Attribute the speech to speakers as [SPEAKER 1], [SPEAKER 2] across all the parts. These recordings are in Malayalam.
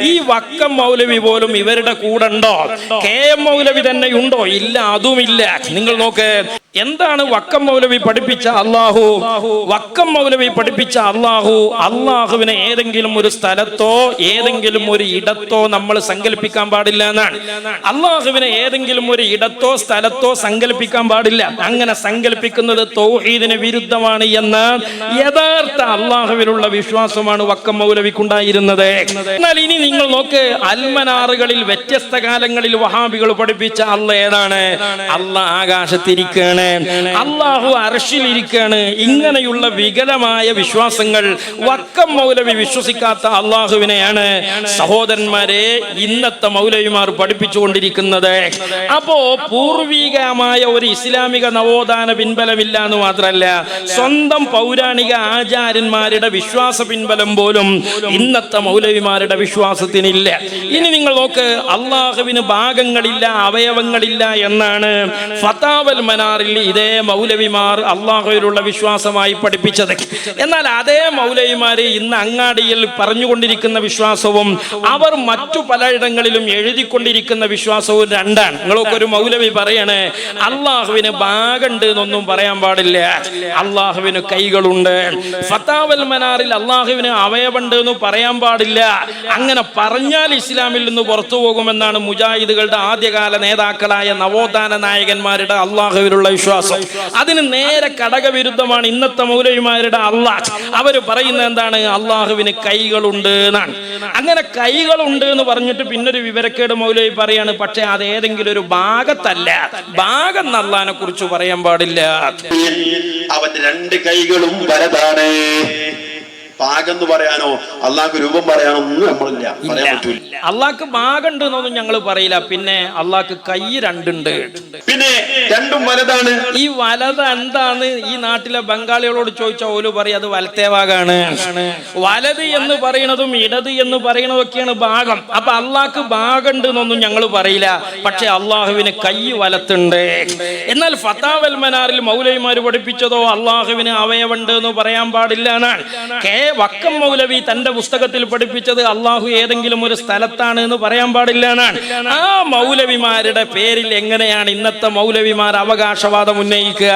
[SPEAKER 1] ഈ വക്കം മൗലവി പോലും ഇവരുടെ കൂടെ ഉണ്ടോ? KM മൗലവി തന്നെ ഉണ്ടോ? ഇല്ല, അതുമില്ല. നിങ്ങൾ നോക്ക്, എന്താണ് വക്കം മൗലവി പഠിപ്പിച്ച അള്ളാഹു? വക്കം മൗലവി പഠിപ്പിച്ച അള്ളാഹുവിനെ ഏതെങ്കിലും ഒരു സ്ഥലത്തോ ഏതെങ്കിലും ഒരു ഇടത്തോ നമ്മൾ സങ്കല്പിക്കാൻ പാടില്ല എന്നാണ്. അള്ളാഹുവിനെ ഏതെങ്കിലും ഒരു ഇടത്തോ സ്ഥലത്തോ സങ്കല്പിക്കാൻ പാടില്ല. അങ്ങനെ സങ്കല്പിക്കുന്നത് തൗഹീദിന് വിരുദ്ധമാണ് എന്ന യഥാർത്ഥ അള്ളാഹുവിനുള്ള വിശ്വാസമാണ് വക്കം മൗലവിക്കുണ്ടായിരുന്നത്. എന്നാൽ ഇനി നിങ്ങൾ നോക്ക്, അൽമനാറുകളിൽ വ്യത്യസ്ത കാലങ്ങളിൽ വഹാബികൾ പഠിപ്പിച്ച അള്ളാഹ് ഏതാണ്? അള്ളാഹ് ആകാശത്തിരിക്കുകയാണ്, അള്ളാഹു അർശിലിരിക്കുകയാണ്. ഇങ്ങനെയുള്ള വികലമായ വിശ്വാസങ്ങൾ വക്കം മൗലവി വിശ്വസിക്കാത്ത അള്ളാഹുവിനെയാണ് സഹോദരന്മാരെ ഇന്നത്തെ മൗലവിമാർ പഠിപ്പിച്ചുകൊണ്ടിരിക്കുന്നത്. അപ്പോ പൂർവികമായ ഒരു ഇസ്ലാമിക നവോത്ഥാന പിൻബലമില്ല എന്ന് മാത്രമല്ല, സ്വന്തം പൗരാണിക ആചാര്യന്മാരുടെ വിശ്വാസ പിൻബലം പോലും ഇന്നത്തെ മൗലവിമാരുടെ വിശ്വാസത്തിനില്ല. ഇനി നിങ്ങൾ നോക്ക്, അള്ളാഹുവിന് ഭാഗങ്ങളില്ല, അവയവങ്ങളില്ല എന്നാണ് ഫതാവൽ മനാറിൽ ഇതേ മൗലവിമാർ അള്ളാഹുവിലുള്ള വിശ്വാസമായി പഠിപ്പിച്ചത്. എന്നാൽ അതേ മൗലവിമാര് ഇന്ന് അങ്ങാടിയിൽ പറഞ്ഞുകൊണ്ടിരിക്കുന്ന വിശ്വാസവും അവർ മറ്റു പലയിടങ്ങളിലും എഴുതിക്കൊണ്ടിരിക്കുന്ന വിശ്വാസവും രണ്ടാണ്. നിങ്ങളൊക്കെ ഒരു മൗലവി പറയണേ അള്ളാഹുവിന് ഭാഗമുണ്ട് എന്നൊന്നും പറയാൻ പാടില്ല, അള്ളാഹുവിന് കൈകളുണ്ട്. ഫതാവൽ മനാറിൽ അള്ളാഹുവിന് അവയവുണ്ട് എന്ന് പറയാൻ പാടില്ല. അങ്ങനെ പറഞ്ഞാൽ ഇസ്ലാമിൽ നിന്ന് പുറത്തു പോകുമെന്നാണ് മുജാഹിദുകളുടെ ആദ്യകാല നേതാക്കളായ നവോത്ഥാന നായകന്മാരുടെ അള്ളാഹുവിലുള്ള വിശ്വാസം. അതിന് നേരെ ഘടകവിരുദ്ധമാണ് ഇന്നത്തെ മൗലവിമാരുടെ അള്ളാഹ്. അവർ പറയുന്നത് എന്താണ്? അള്ളാഹുവിന് കൈകളുണ്ട് എന്നാണ്. അങ്ങനെ കൈകളുണ്ട് എന്ന് പറഞ്ഞിട്ട് പിന്നൊരു വിവരക്കേട് മൗലവി പറയാണ്, പക്ഷെ അത് ഏതെങ്കിലും ഒരു ഭാഗത്തല്ല, ഭാഗം അള്ളാഹിനെ കുറിച്ച് പറയാൻ പാടില്ല.
[SPEAKER 2] അവന്റെ രണ്ട് കൈകളും വലതാണ്. ഭാഗം എന്ന് പറയാനോ അള്ളാഹ്ക്ക് രൂപം പറയാനോ ഒന്നും നമ്മളില്ല, പറയാൻ പറ്റൂല.
[SPEAKER 1] അള്ളാഹ്ക്ക് ഭാഗമുണ്ട് എന്നൊന്നും ഞങ്ങൾ പറയില്ല. പിന്നെ അള്ളാഹ്ക്ക് കൈ രണ്ടുണ്ട്,
[SPEAKER 2] പിന്നെ രണ്ടും വലതാണ്.
[SPEAKER 1] ഈ വലത് എന്താന്ന് ഈ നാട്ടിലെ ബംഗാളികളോട് ചോദിച്ചാൽ ഓല് പറയും അത് വലത്തേ ഭാഗമാണ്. വലത് എന്ന് പറയുന്നതും ഇടത് എന്ന് പറയുന്നതൊക്കെയാണ് ഭാഗം. അപ്പൊ അള്ളാഹ്ക്ക് ഭാഗമുണ്ട് എന്നൊന്നും ഞങ്ങൾ പറയില്ല, പക്ഷെ അള്ളാഹുവിന് കൈ വലത്തുണ്ട്. എന്നാൽ ഫതാവൽ മനാറിൽ മൗലവിമാർ പഠിപ്പിച്ചതോ അള്ളാഹുവിന് അവയവുണ്ട് എന്ന് പറയാൻ പാടില്ല എന്നാണ്. വക്കം മൗലവി തന്റെ പുസ്തകത്തിൽ പഠിപ്പിച്ചത് അള്ളാഹു ഏതെങ്കിലും ഒരു സ്ഥലത്താണ് എന്ന് പറയാൻ പാടില്ല എന്നാണ്. ആ മൗലവിമാരുടെ പേരിൽ എങ്ങനെയാണ് ഇന്നത്തെ മൗലവിമാർ അവകാശവാദം ഉന്നയിക്കുക?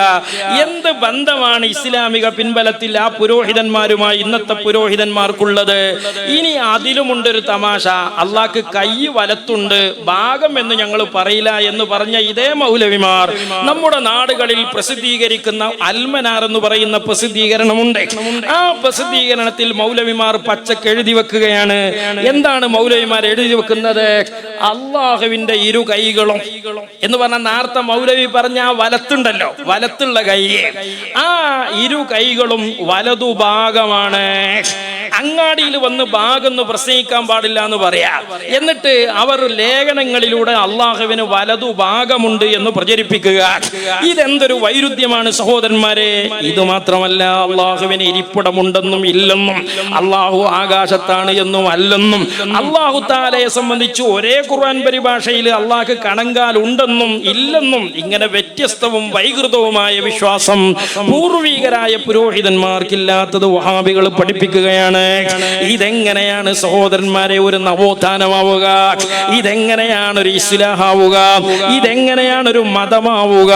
[SPEAKER 1] എന്ത് ബന്ധമാണ് ഇസ്ലാമിക പിൻബലത്തിൽ ആ പുരോഹിതന്മാരുമായി ഇന്നത്തെ പുരോഹിതന്മാർക്കുള്ളത്? ഇനി അതിലുമുണ്ടൊരു തമാശ, അള്ളാഹ്ക്ക് കൈ വലത്തുണ്ട്, ഭാഗം എന്ന് ഞങ്ങൾ പറയില്ല എന്ന് പറഞ്ഞ ഇതേ മൗലവിമാർ നമ്മുടെ നാടുകളിൽ പ്രസിദ്ധീകരിക്കുന്ന അൽമനാർ എന്ന് പറയുന്ന പ്രസിദ്ധീകരണമുണ്ട്. ആ പ്രസിദ്ധീകരണത്തിൽ മൗലവിമാർ പച്ചക്ക് എഴുതി വെക്കുകയാണ്. എന്താണ് മൗലവിമാർ എഴുതി വെക്കുന്നത്? അള്ളാഹുവിന്റെ ഇരു കൈകളും എന്ന് പറഞ്ഞാൽ നേരത്തെ മൗലവി പറഞ്ഞ ആ വലത്തുണ്ടല്ലോ, വലത്തുള്ള കൈ, ആ ഇരു കൈകളും വലതുഭാഗമാണ്. അങ്ങാടിയിൽ വന്ന് ഭാഗം പ്രസംഗിക്കാൻ പാടില്ല എന്ന് പറയാ. എന്നിട്ട് അവർ ലേഖനങ്ങളിലൂടെ അള്ളാഹുവിന് വലതുഭാഗമുണ്ട് എന്ന് പ്രചരിപ്പിക്കുക. ഇതെന്തൊരു വൈരുദ്ധ്യമാണ് സഹോദരന്മാരെ! ഇത് മാത്രമല്ല, അള്ളാഹുവിന് ഇരിപ്പിടമുണ്ടെന്നും ഇല്ലെന്നും, അള്ളാഹു ആകാശത്താണ് എന്നും അല്ലെന്നും, അള്ളാഹു താലയെ സംബന്ധിച്ച് ഒരേ ഖുർആൻ പരിഭാഷയിൽ അള്ളാഹ് കണങ്കാൽ ഉണ്ടെന്നും ഇല്ലെന്നും, ഇങ്ങനെ വ്യത്യസ്തവും വൈകൃതവുമായ വിശ്വാസം പൂർവികരായ പുരോഹിതന്മാർക്കില്ലാത്തത് വഹാബികൾ പഠിപ്പിക്കുകയാണ്. ഇതെങ്ങനെയാണ് സഹോദരന്മാരെ ഒരു നവോത്ഥാനമാവുക? ഇതെങ്ങനെയാണ് ഒരു ഇസ്ലാഹാവുക? ഇതെങ്ങനെയാണ് ഒരു മതമാവുക?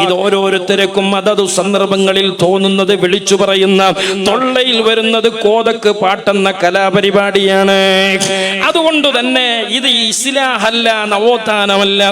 [SPEAKER 1] ഇത് ഓരോരുത്തർക്കും അതതു സന്ദർഭങ്ങളിൽ തോന്നുന്നത് വിളിച്ചു പറയുന്ന, തൊള്ളയിൽ വരുന്നത് കോതക്ക് പാട്ടെന്ന കലാപരിപാടിയാണ്. അതുകൊണ്ട് തന്നെ ഇത് ഇസ്ലാഹല്ല, നവോത്ഥാനമല്ല.